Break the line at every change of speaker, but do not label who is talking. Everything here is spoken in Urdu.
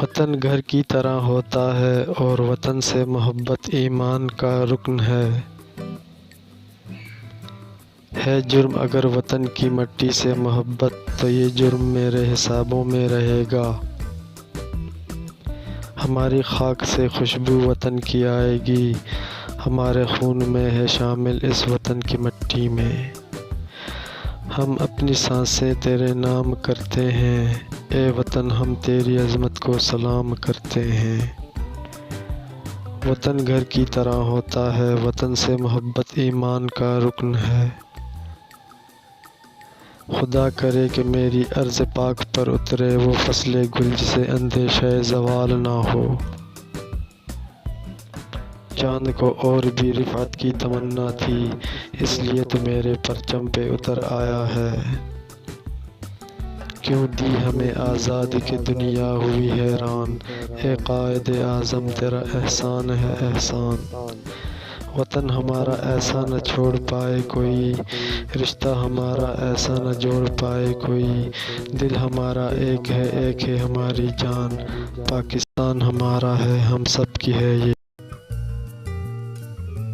وطن گھر کی طرح ہوتا ہے اور وطن سے محبت ایمان کا رکن ہے جرم اگر وطن کی مٹی سے محبت تو یہ جرم میرے حسابوں میں رہے گا۔ ہماری خاک سے خوشبو وطن کی آئے گی، ہمارے خون میں ہے شامل اس وطن کی مٹی میں۔ ہم اپنی سانسیں تیرے نام کرتے ہیں، اے وطن ہم تیری عظمت کو سلام کرتے ہیں۔ وطن گھر کی طرح ہوتا ہے، وطن سے محبت ایمان کا رکن ہے۔ خدا کرے کہ میری ارض پاک پر اترے وہ فصل گل جسے اندیشہ زوال نہ ہو۔ چاند کو اور بھی رفعت کی تمنا تھی، اس لیے تو میرے پرچم پہ اتر آیا ہے۔ کیوں دی ہمیں آزادی کہ دنیا ہوئی حیران، اے قائد اعظم تیرا احسان ہے احسان۔ وطن ہمارا ایسا نہ چھوڑ پائے کوئی، رشتہ ہمارا ایسا نہ جوڑ پائے کوئی۔ دل ہمارا ایک ہے ہماری جان، پاکستان ہمارا ہے ہم سب کی ہے یہ